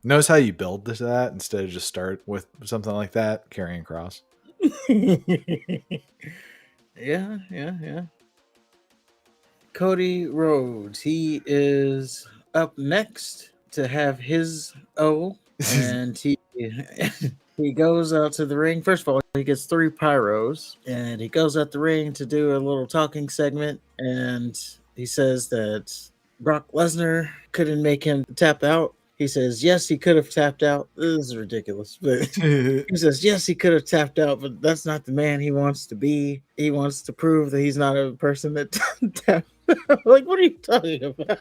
Notice how you build to that instead of just start with something like that, carrying cross. Yeah. Cody Rhodes. He is up next to have his and he goes out to the ring. First of all, he gets 3 pyros, and he goes out the ring to do a little talking segment, and he says that Brock Lesnar couldn't make him tap out. He says, yes, he could have tapped out. This is ridiculous. But he says, yes, he could have tapped out, but that's not the man he wants to be. He wants to prove that he's not a person that taps out. Like, what are you talking about?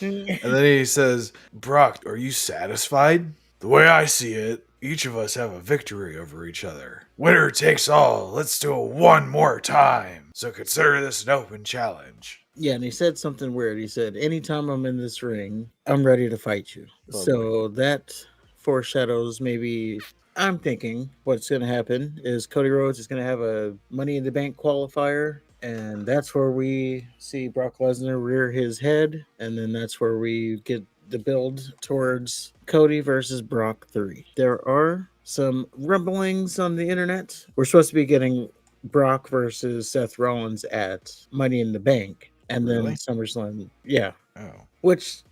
And then he says, Brock, are you satisfied? The way I see it, each of us have a victory over each other. Winner takes all. Let's do it one more time. So consider this an open challenge. Yeah, and he said something weird. He said, anytime I'm in this ring, I'm ready to fight you. Oh, so that foreshadows maybe. I'm thinking what's going to happen is Cody Rhodes is going to have a Money in the Bank qualifier, and that's where we see Brock Lesnar rear his head, and then that's where we get the build towards Cody versus Brock 3. There are some rumblings on the internet. We're supposed to be getting Brock versus Seth Rollins at Money in the Bank, and Really? then SummerSlam. Yeah. Oh. Which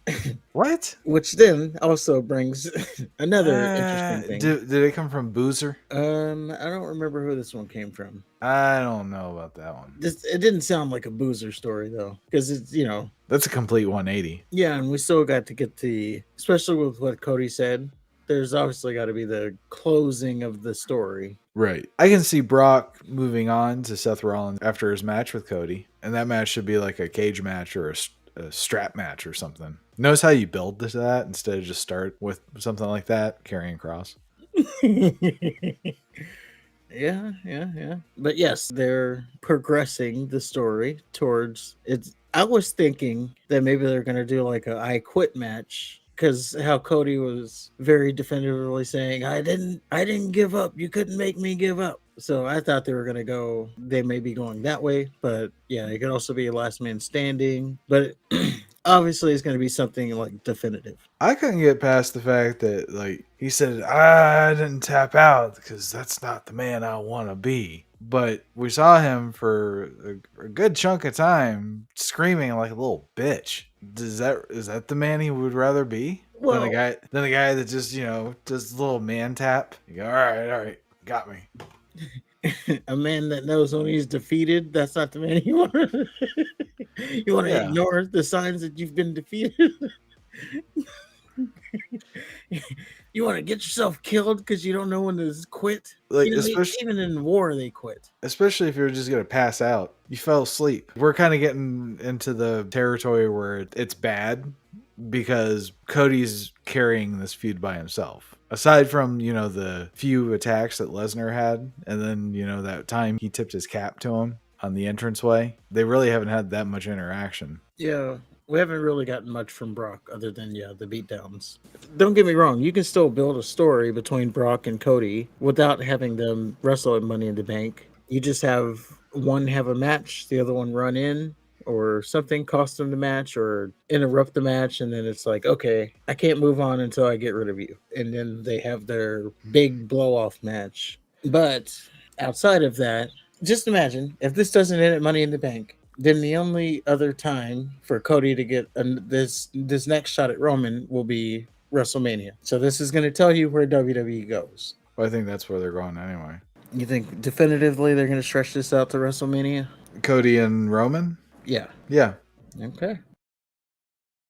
What? which then also brings another interesting thing. Did it come from Boozer? I don't remember who this one came from. I don't know about that one. It didn't sound like a Boozer story though, because it's That's a complete 180. Yeah, and we still got to get especially with what Cody said. There's obviously got to be the closing of the story. Right. I can see Brock moving on to Seth Rollins after his match with Cody, and that match should be like a cage match or a strap match or something. Notice how you build to that instead of just start with something like that, carrying cross. Yeah. But yes, they're progressing the story towards it. I was thinking that maybe they're going to do like a I quit match, because how Cody was very definitively saying, I didn't give up. You couldn't make me give up. So I thought they may be going that way, but yeah, it could also be a last man standing, but obviously it's going to be something like definitive. I couldn't get past the fact that, like, he said, I didn't tap out because that's not the man I want to be. But we saw him for a good chunk of time screaming like a little bitch. Is that the man he would rather be than a guy that just does a little man tap? You go, all right, got me. A man that knows when he's defeated, that's not the man you want. You want to ignore the signs that you've been defeated. You want to get yourself killed because you don't know when to quit. Like, even in war, they quit. Especially if you're just going to pass out. You fell asleep. We're kind of getting into the territory where it's bad because Cody's carrying this feud by himself. Aside from, the few attacks that Lesnar had, and then, that time he tipped his cap to him on the entranceway, they really haven't had that much interaction. Yeah. We haven't really gotten much from Brock other than, the beatdowns. Don't get me wrong. You can still build a story between Brock and Cody without having them wrestle at Money in the Bank. You just have one have a match, the other one run in or something, cost them the match or interrupt the match. And then it's like, okay, I can't move on until I get rid of you. And then they have their big blow off match. But outside of that, just imagine if this doesn't end at Money in the Bank. Then the only other time for Cody to get this next shot at Roman will be WrestleMania. So this is going to tell you where WWE goes. Well, I think that's where they're going anyway. You think definitively they're going to stretch this out to WrestleMania? Cody and Roman? Yeah. Yeah. Okay.